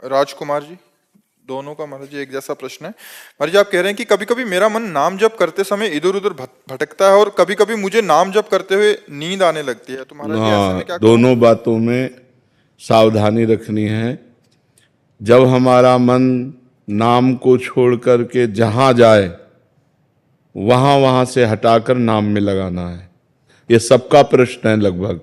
राजकुमार जी, दोनों का महाराज जी एक जैसा प्रश्न है। महाराज जी आप कह रहे हैं कि कभी कभी मेरा मन नाम जप करते समय इधर उधर भटकता है और कभी कभी मुझे नाम जप करते हुए नींद आने लगती है, तो महाराज जी ऐसे में हाँ, क्या करूं? दोनों बातों में सावधानी रखनी है। जब हमारा मन नाम को छोड़ करके जहां जाए वहां वहां से हटाकर नाम में लगाना है। ये सबका प्रश्न है, लगभग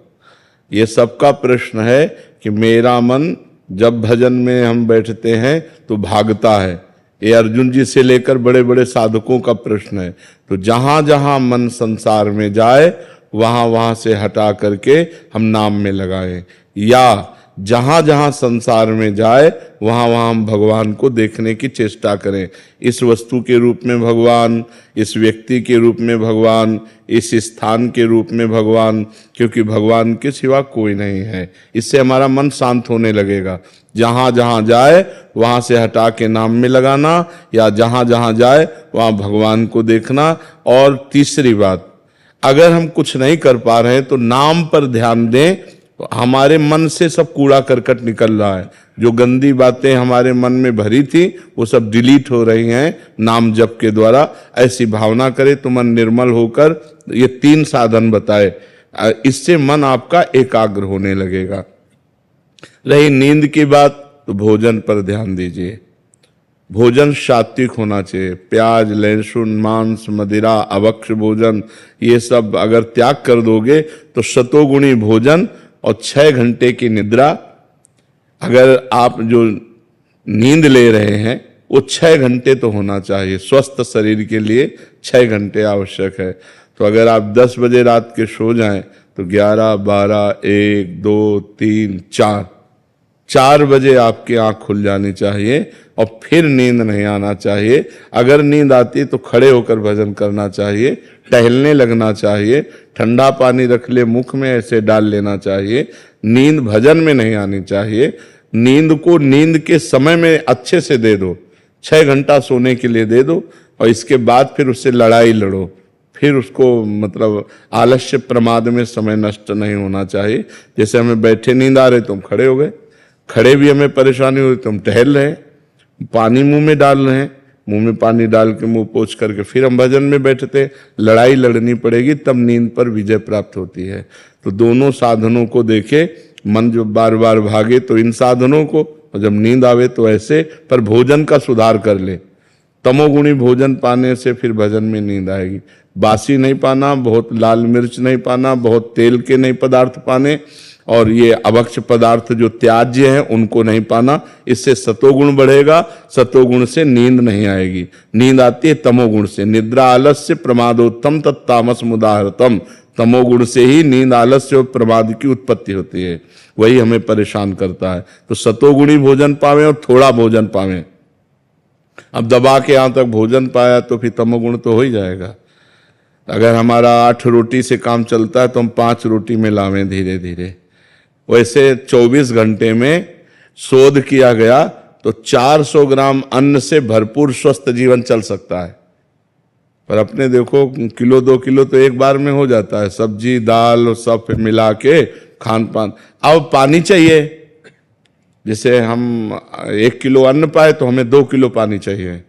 ये सबका प्रश्न है कि मेरा मन जब भजन में हम बैठते हैं तो भागता है। ये अर्जुन जी से लेकर बड़े बड़े साधकों का प्रश्न है। तो जहां जहां मन संसार में जाए वहां वहां से हटा करके हम नाम में लगाएं, या जहां जहां संसार में जाए वहां वहां हम भगवान को देखने की चेष्टा करें। इस वस्तु के रूप में भगवान, इस व्यक्ति के रूप में भगवान, इस स्थान के रूप में भगवान, क्योंकि भगवान के सिवा कोई नहीं है। इससे हमारा मन शांत होने लगेगा। जहां जहां जाए वहां से हटा के नाम में लगाना, या जहां जहां जाए वहां भगवान को देखना। और तीसरी बात, अगर हम कुछ नहीं कर पा रहे हैं तो नाम पर ध्यान दें। तो हमारे मन से सब कूड़ा करकट निकल रहा है, जो गंदी बातें हमारे मन में भरी थी वो सब डिलीट हो रही हैं नाम जप के द्वारा। ऐसी भावना करें तो मन निर्मल होकर, ये 3 साधन बताए, इससे मन आपका एकाग्र होने लगेगा। रही नींद की बात, तो भोजन पर ध्यान दीजिए। भोजन सात्विक होना चाहिए। प्याज, लहसुन, मांस, मदिरा, अभक्ष्य भोजन, ये सब अगर त्याग कर दोगे तो शतोगुणी भोजन और 6 घंटे की निद्रा। अगर आप जो नींद ले रहे हैं वो 6 घंटे तो होना चाहिए। स्वस्थ शरीर के लिए 6 घंटे आवश्यक है। तो अगर आप 10 बजे रात के सो जाएं तो 11, 12, 1, 2, 3, 4 बजे आपकी आंख खुल जानी चाहिए और फिर नींद नहीं आना चाहिए। अगर नींद आती तो खड़े होकर भजन करना चाहिए, टहलने लगना चाहिए, ठंडा पानी रख ले मुख में ऐसे डाल लेना चाहिए। नींद भजन में नहीं आनी चाहिए। नींद को नींद के समय में अच्छे से दे दो, 6 घंटा सोने के लिए दे दो, और इसके बाद फिर उससे लड़ाई लड़ो। फिर उसको मतलब आलस्य प्रमाद में समय नष्ट नहीं होना चाहिए। जैसे हमें बैठे नींद आ रहे तो हम खड़े हो गए, खड़े भी हमें परेशानी हुई तो हम टहल रहे हैं, पानी मुंह में डाल रहे हैं, मुंह में पानी डाल के मुंह पोंछ करके फिर हम भजन में बैठते। लड़ाई लड़नी पड़ेगी तब नींद पर विजय प्राप्त होती है। तो दोनों साधनों को देखे। मन जो बार बार भागे तो इन साधनों को, और जब नींद आवे तो ऐसे। पर भोजन का सुधार कर ले। तमोगुणी भोजन पाने से फिर भजन में नींद आएगी। बासी नहीं पाना, बहुत लाल मिर्च नहीं पाना, बहुत तेल के नहीं पदार्थ पाने, और ये अभक्ष्य पदार्थ जो त्याज्य हैं उनको नहीं पाना। इससे सतोगुण बढ़ेगा। सतोगुण से नींद नहीं आएगी। नींद आती है तमोगुण से। निद्रा आलस्य प्रमादोत्तम तत्तामस मुदाहरतम। तमोगुण से ही नींद, आलस्य और प्रमाद की उत्पत्ति होती है। वही हमें परेशान करता है। तो सतोगुणी भोजन पावें और थोड़ा भोजन पावें। अब दबा के यहां तक भोजन पाया तो फिर तमोगुण तो हो ही जाएगा। अगर हमारा 8 रोटी से काम चलता है तो हम 5 रोटी में लावें धीरे धीरे। वैसे 24 घंटे में शोध किया गया तो 400 ग्राम अन्न से भरपूर स्वस्थ जीवन चल सकता है। पर अपने देखो किलो 2 किलो तो एक बार में हो जाता है, सब्जी दाल और सब मिला के खान पान। अब पानी चाहिए। जैसे हम 1 किलो अन्न पाए तो हमें 2 किलो पानी चाहिए,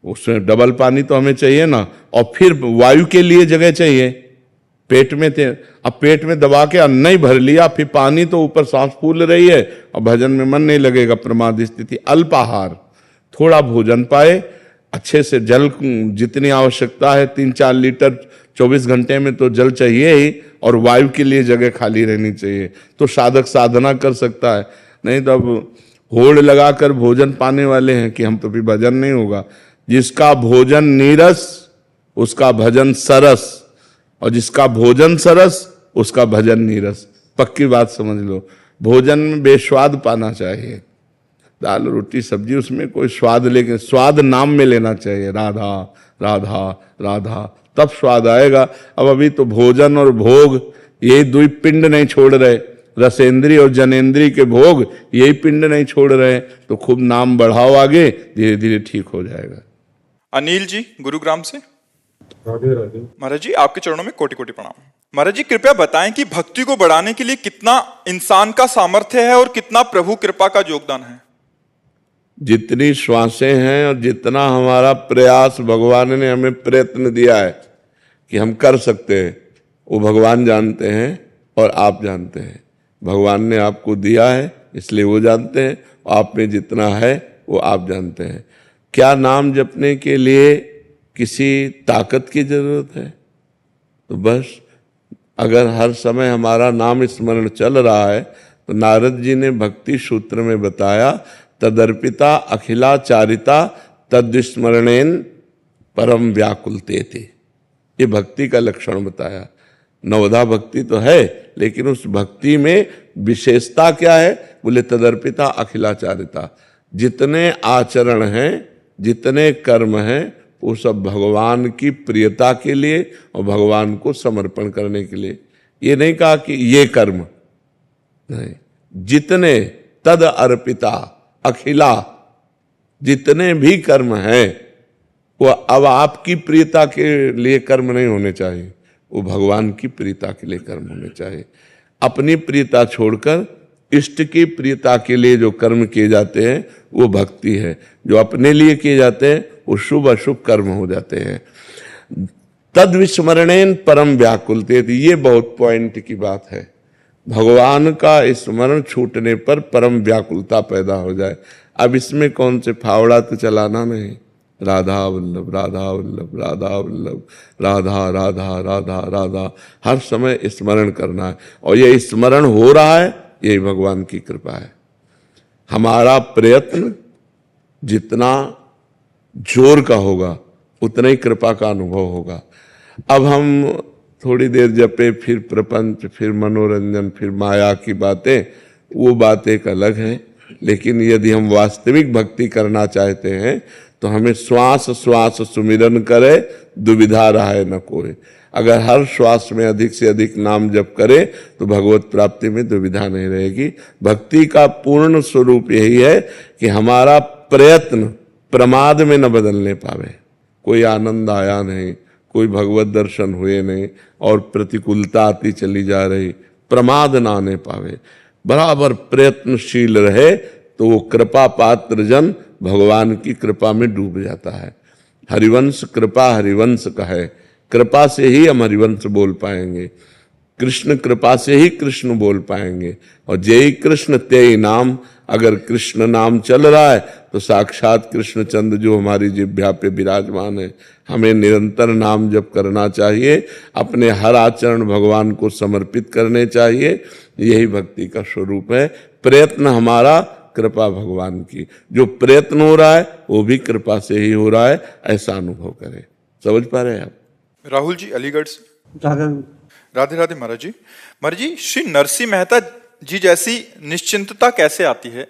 उसमें डबल पानी तो हमें चाहिए ना। और फिर वायु के लिए जगह चाहिए। पेट में थे, अब पेट में दबा के अन्न ही भर लिया, फिर पानी तो ऊपर सांस फूल रही है और भजन में मन नहीं लगेगा, प्रमाद स्थिति। अल्पाहार, थोड़ा भोजन पाए, अच्छे से जल जितनी आवश्यकता है 3-4 लीटर 24 घंटे में तो जल चाहिए ही, और वायु के लिए जगह खाली रहनी चाहिए। तो साधक साधना कर सकता है। नहीं तो अब होड़ लगाकर भोजन पाने वाले हैं कि हम तो फिर भजन नहीं होगा। जिसका भोजन नीरस उसका भजन सरस, और जिसका भोजन सरस उसका भजन नीरस। पक्की बात समझ लो। भोजन में बेस्वाद पाना चाहिए। दाल रोटी सब्जी उसमें कोई स्वाद, लेकिन स्वाद नाम में लेना चाहिए। राधा राधा राधा, तब स्वाद आएगा। अब अभी तो भोजन और भोग यही 2 पिंड नहीं छोड़ रहे। रसेंद्री और जनेंद्री के भोग यही पिंड नहीं छोड़ रहे। तो खूब नाम बढ़ाओ आगे, धीरे धीरे ठीक हो जाएगा। अनिल जी गुरुग्राम से। महाराज जी आपके चरणों में कोटि कोटि प्रणाम। महाराज जी कृपया बताएं कि भक्ति को बढ़ाने के लिए कितना इंसान का सामर्थ्य है और कितना प्रभु कृपा का योगदान है। जितनी श्वासें हैं और जितना हमारा प्रयास भगवान ने हमें प्रयत्न दिया है कि हम कर सकते हैं, वो भगवान जानते हैं और आप जानते हैं। भगवान ने आपको दिया है इसलिए वो जानते हैं, आप में जितना है वो आप जानते हैं। क्या नाम जपने के लिए किसी ताकत की जरूरत है? तो बस अगर हर समय हमारा नाम स्मरण चल रहा है तो नारद जी ने भक्ति सूत्र में बताया, तदर्पिता अखिलाचारिता तद्विस्मरणेन परम व्याकुलते थे। ये भक्ति का लक्षण बताया। नवधा भक्ति तो है, लेकिन उस भक्ति में विशेषता क्या है? बोले तदर्पिता अखिलाचारिता। जितने आचरण हैं, जितने कर्म हैं, वो सब भगवान की प्रियता के लिए और भगवान को समर्पण करने के लिए। ये नहीं कहा कि ये कर्म नहीं, जितने तद अर्पिता अखिला, जितने भी कर्म हैं वो अब आपकी प्रियता के लिए कर्म नहीं होने चाहिए, वो भगवान की प्रियता के लिए कर्म होने चाहिए। अपनी प्रियता छोड़कर इष्ट की प्रियता के लिए जो कर्म किए जाते हैं वो भक्ति है। जो अपने लिए किए जाते हैं वो शुभ अशुभ कर्म हो जाते हैं। तद विस्मरणेन परम व्याकुलते, ये बहुत पॉइंट की बात है। भगवान का स्मरण छूटने पर परम व्याकुलता पैदा हो जाए। अब इसमें कौन से फावड़ा तो चलाना नहीं, राधा वल्लभ राधा वल्लभ राधा वल्लभ, राधा राधा राधा राधा, हर समय स्मरण करना है। और ये स्मरण हो रहा है, यही भगवान की कृपा है। हमारा प्रयत्न जितना जोर का होगा उतना ही कृपा का अनुभव होगा। अब हम थोड़ी देर जपे, फिर प्रपंच, फिर मनोरंजन, फिर माया की बातें, वो बात एक अलग है। लेकिन यदि हम वास्तविक भक्ति करना चाहते हैं तो हमें श्वास श्वास सुमिरन करे, दुविधा रहे न कोई। अगर हर श्वास में अधिक से अधिक नाम जप करे तो भगवत प्राप्ति में दुविधा नहीं रहेगी। भक्ति का पूर्ण स्वरूप यही है कि हमारा प्रयत्न प्रमाद में न बदलने पावे। कोई आनंद आया नहीं, कोई भगवत दर्शन हुए नहीं और प्रतिकूलता आती चली जा रही, प्रमाद ना आने पावे, बराबर प्रयत्नशील रहे तो वो कृपा पात्र जन भगवान की कृपा में डूब जाता है। हरिवंश कृपा हरिवंश कहे, कृपा से ही हम हरिवंश बोल पाएंगे, कृष्ण कृपा से ही कृष्ण बोल पाएंगे। और जय कृष्ण तेई नाम, अगर कृष्ण नाम चल रहा है तो साक्षात कृष्णचंद्र जो हमारी जिह्वा पे विराजमान है। हमें निरंतर नाम जप करना चाहिए, अपने हर आचरण भगवान को समर्पित करने चाहिए। यही भक्ति का स्वरूप है। प्रयत्न हमारा, कृपा भगवान की। जो प्रयत्न हो रहा है वो भी कृपा से ही हो रहा है, ऐसा अनुभव करें। समझ पा रहे हैं आप? राहुल जी अलीगढ़ से। राधे राधे महाराज जी। महाराज जी, श्री नरसिंह मेहता जी जैसी निश्चिंतता कैसे आती है?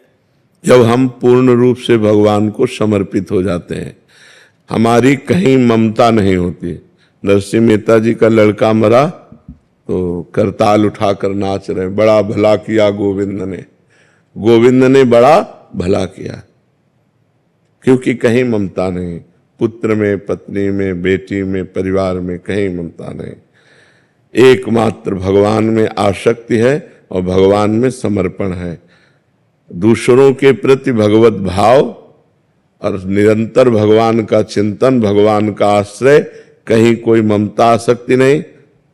जब हम पूर्ण रूप से भगवान को समर्पित हो जाते हैं, हमारी कहीं ममता नहीं होती। नरसिंह मेहता जी का लड़का मरा तो करताल उठाकर नाच रहे, बड़ा भला किया गोविंद ने, गोविंद ने बड़ा भला किया। क्योंकि कहीं ममता नहीं, पुत्र में, पत्नी में, बेटी में, परिवार में कहीं ममता नहीं। एकमात्र भगवान में आसक्ति है और भगवान में समर्पण है। दूसरों के प्रति भगवत भाव और निरंतर भगवान का चिंतन, भगवान का आश्रय, कहीं कोई ममता आसक्ति नहीं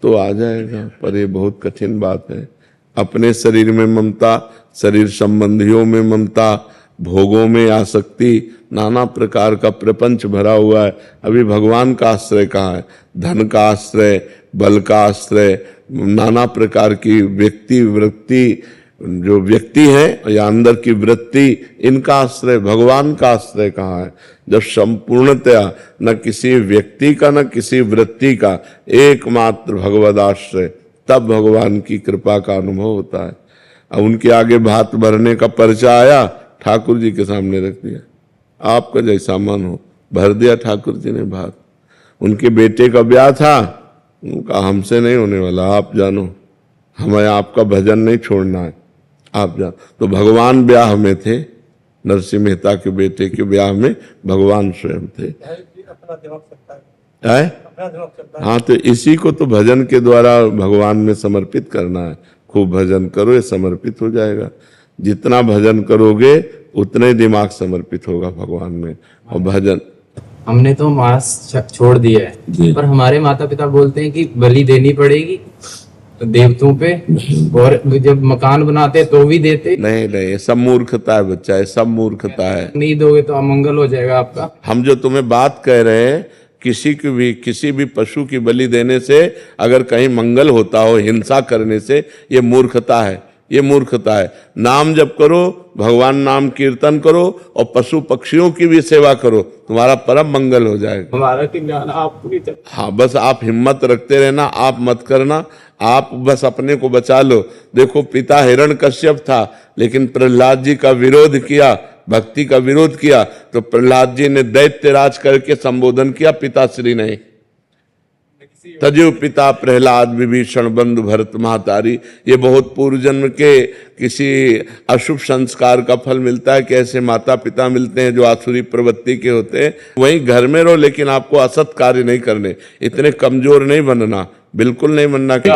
तो आ जाएगा। पर ये बहुत कठिन बात है। अपने शरीर में ममता, शरीर संबंधियों में ममता, भोगों में आसक्ति, नाना प्रकार का प्रपंच भरा हुआ है। अभी भगवान का आश्रय कहाँ है? धन का आश्रय, बल का आश्रय, नाना प्रकार की व्यक्ति वृत्ति, जो व्यक्ति है या अंदर की वृत्ति, इनका आश्रय, भगवान का आश्रय कहाँ है? जब संपूर्णतया न किसी व्यक्ति का न किसी वृत्ति का, एकमात्र भगवद आश्रय, तब भगवान की कृपा का अनुभव होता है। अब उनके आगे भात भरने का पर्चा आया, ठाकुर जी के सामने रख दिया, आपका जैसा मन हो, भर दिया ठाकुर जी ने भात। उनके बेटे का ब्याह था, उनका हमसे नहीं होने वाला, आप जानो, हमें आपका भजन नहीं छोड़ना है, आप जानो। तो भगवान ब्याह में थे, नरसिंह मेहता के बेटे के ब्याह में भगवान स्वयं थे। है। हाँ, तो इसी को तो भजन के द्वारा भगवान में समर्पित करना है। खूब भजन करो, ये समर्पित हो जाएगा। जितना भजन करोगे उतने ही दिमाग समर्पित होगा भगवान में। और भजन हमने तो मांस छोड़ दिया है, पर हमारे माता पिता बोलते हैं कि बलि देनी पड़ेगी तो देवताओं पे, और जब मकान बनाते तो भी देते। नहीं नहीं, ये सब मूर्खता है बच्चा, ये सब मूर्खता है। नहीं दोगे तो अमंगल हो जाएगा आपका। हम जो तुम्हें बात कह रहे हैं, किसी भी पशु की बलि देने से अगर कहीं मंगल होता हो, हिंसा करने से, ये मूर्खता है, ये मूर्खता है। नाम जप करो, भगवान नाम कीर्तन करो और पशु पक्षियों की भी सेवा करो, तुम्हारा परम मंगल हो जाएगा। हमारा कल्याण आप पूरी तरह। हाँ, बस आप हिम्मत रखते रहना, आप मत करना, आप बस अपने को बचा लो। देखो, पिता हिरण्यकश्यप था, लेकिन प्रहलाद जी का विरोध किया, भक्ति का विरोध किया, तो प्रहलाद जी ने दैत्यराज करके संबोधन किया, पिताश्री नहीं। तजु पिता प्रहलाद विभीषण बंधु भरत महातारी। ये बहुत पूर्व जन्म के किसी अशुभ संस्कार का फल मिलता है कि ऐसे माता पिता मिलते हैं जो आसुरी प्रवृत्ति के होते हैं। वहीं घर में रहो, लेकिन आपको असत कार्य नहीं करने, इतने कमजोर नहीं बनना, बिल्कुल नहीं बनना कि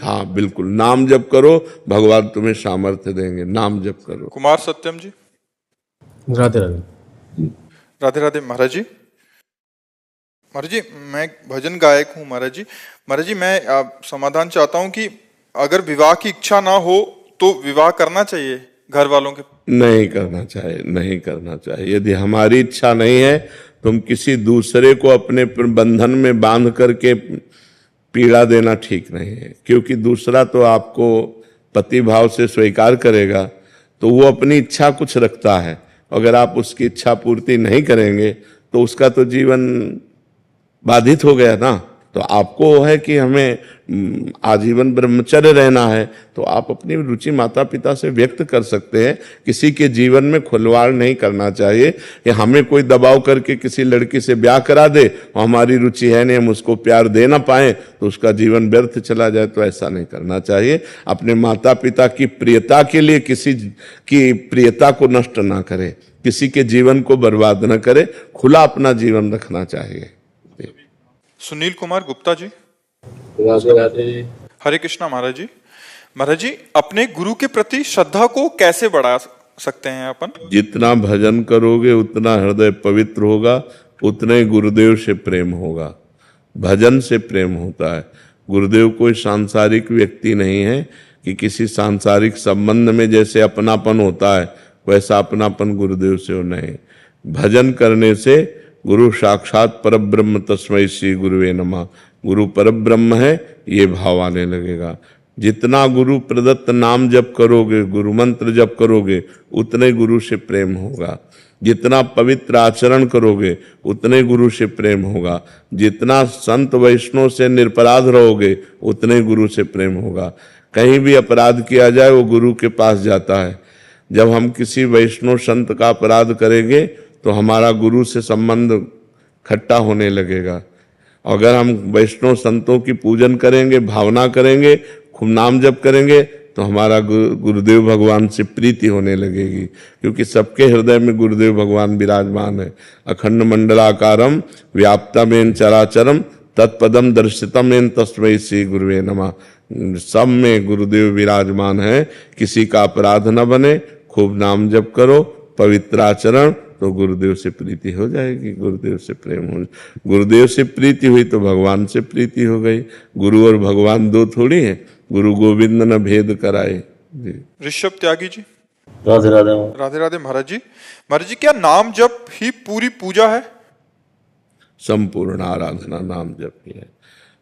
हाँ, बिल्कुल नाम जप करो, भगवान तुम्हें सामर्थ्य देंगे। नाम जप करो। कुमार सत्यम जी। राधे राधे। राधे राधे महाराज जी। महाराज जी, मैं भजन गायक हूँ महाराज जी। महाराज जी, मैं समाधान चाहता हूँ कि अगर विवाह की इच्छा ना हो तो विवाह करना चाहिए घर वालों के? नहीं करना चाहिए, नहीं करना चाहिए। यदि हमारी इच्छा नहीं है, तुम किसी दूसरे को अपने बंधन में बांध करके पीड़ा देना ठीक नहीं है, क्योंकि दूसरा तो आपको पति भाव से स्वीकार करेगा, तो वो अपनी इच्छा कुछ रखता है। अगर आप उसकी इच्छा पूर्ति नहीं करेंगे तो उसका तो जीवन बाधित हो गया ना। तो आपको है कि हमें आजीवन ब्रह्मचर्य रहना है, तो आप अपनी रुचि माता पिता से व्यक्त कर सकते हैं। किसी के जीवन में खुलवाड़ नहीं करना चाहिए कि हमें कोई दबाव करके किसी लड़की से ब्याह करा दे और हमारी रुचि है नहीं, हम उसको प्यार दे ना पाए तो उसका जीवन व्यर्थ चला जाए। तो ऐसा नहीं करना चाहिए। अपने माता पिता की प्रियता के लिए किसी की प्रियता को नष्ट ना करे, किसी के जीवन को बर्बाद न करे, खुला अपना जीवन रखना चाहिए। सुनील कुमार गुप्ता जी। राधे राधे। हरे कृष्णा महाराज जी। महाराज जी, अपने गुरु के प्रति श्रद्धा को कैसे बढ़ा सकते हैं अपन? जितना भजन करोगे उतना हृदय पवित्र होगा, उतने ही गुरुदेव से प्रेम होगा। भजन से प्रेम होता है। गुरुदेव कोई सांसारिक व्यक्ति नहीं है कि किसी सांसारिक संबंध में जैसे अपनापन होता है वैसा अपनापन गुरुदेव से हो नहीं। भजन करने से गुरु साक्षात परब्रह्म तस्मै श्री गुरुवे नमः, गुरु परब्रह्म है, ये भाव आने लगेगा। जितना गुरु प्रदत्त नाम जप करोगे, गुरु मंत्र जप करोगे, उतने गुरु से प्रेम होगा। जितना पवित्र आचरण करोगे उतने गुरु से प्रेम होगा। जितना संत वैष्णव से निरपराध रहोगे उतने गुरु से प्रेम होगा। कहीं भी अपराध किया जाए वो गुरु के पास जाता है। जब हम किसी वैष्णव संत का अपराध करेंगे तो हमारा गुरु से संबंध खट्टा होने लगेगा। अगर हम वैष्णव संतों की पूजन करेंगे, भावना करेंगे, खूब नाम जप करेंगे, तो हमारा गुरुदेव भगवान से प्रीति होने लगेगी, क्योंकि सबके हृदय में गुरुदेव भगवान विराजमान है। अखंड मंडलाकारम व्याप्तमेन चराचरम तत्पदम दर्शितमेन तस्मै श्री गुरुवे नमः। सब में गुरुदेव विराजमान है। किसी का अपराध न बने, खूब नाम जप करो, पवित्र आचरण, तो गुरुदेव से प्रीति हो जाएगी, गुरुदेव से प्रेम हो। गुरुदेव से प्रीति हुई तो भगवान से प्रीति हो गई। गुरु और भगवान दो थोड़ी है। गुरु गोविंद न भेद कराए। जी। ऋषभ त्यागी जी। राधे राधे। राधे राधे महाराज जी। महाराज जी, क्या नाम जप ही पूरी पूजा है? संपूर्ण आराधना नाम जप ही है।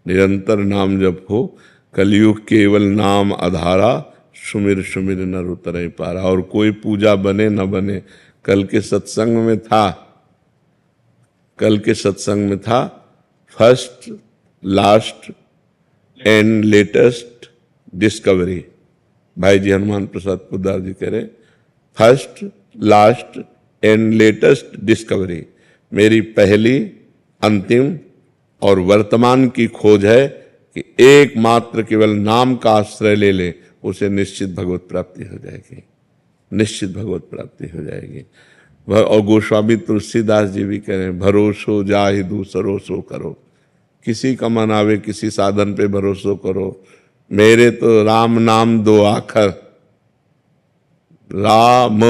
निरंतर नाम जप हो। कलयुग केवल नाम आधारा, सुमिर सुमिर नर उतरे पारा। और कोई पूजा बने न बने, कल के सत्संग में था first last and latest discovery. भाई जी हनुमान प्रसाद पोद्दार जी कह रहे first last and latest discovery. मेरी पहली, अंतिम और वर्तमान की खोज है कि एकमात्र केवल नाम का आश्रय ले ले, उसे निश्चित भगवत प्राप्ति हो जाएगी, निश्चित भगवत प्राप्ति हो जाएगी। और गोस्वामी तुलसीदास जी भी कह रहे हैं, भरोसो जाहि दूसरो सो करो। किसी का मन आवे किसी साधन पे भरोसो करो। मेरे तो राम नाम दो आखर, राम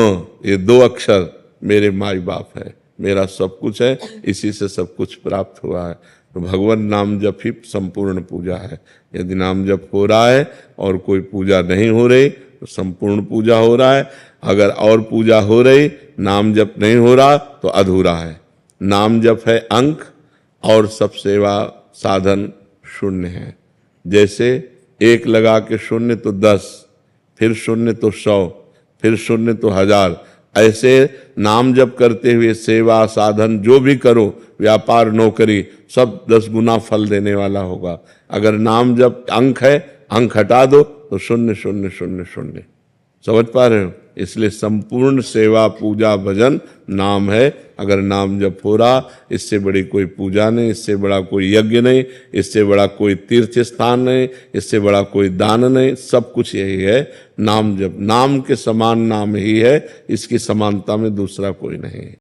ये दो अक्षर मेरे माई बाप है, मेरा सब कुछ है, इसी से सब कुछ प्राप्त हुआ है। तो भगवान नाम जप ही संपूर्ण पूजा है। यदि नाम जप हो रहा है और कोई पूजा नहीं हो रही तो संपूर्ण पूजा हो रहा है। अगर और पूजा हो रही, नाम जप नहीं हो रहा तो अधूरा है। नाम जप है अंक और सब सेवा साधन शून्य है। जैसे एक लगा के शून्य तो 10, फिर शून्य तो 100, फिर शून्य तो 1000। ऐसे नाम जप करते हुए सेवा साधन जो भी करो, व्यापार नौकरी, सब 10 गुना फल देने वाला होगा। अगर नाम जप अंक है, अंक हटा दो तो 0 0 0 0। समझ पा रहे हो? इसलिए संपूर्ण सेवा पूजा भजन नाम है। अगर नाम जप हो रहा, इससे बड़ी कोई पूजा नहीं, इससे बड़ा कोई यज्ञ नहीं, इससे बड़ा कोई तीर्थ स्थान नहीं, इससे बड़ा कोई दान नहीं। सब कुछ यही है नाम जप। नाम के समान नाम ही है, इसकी समानता में दूसरा कोई नहीं है।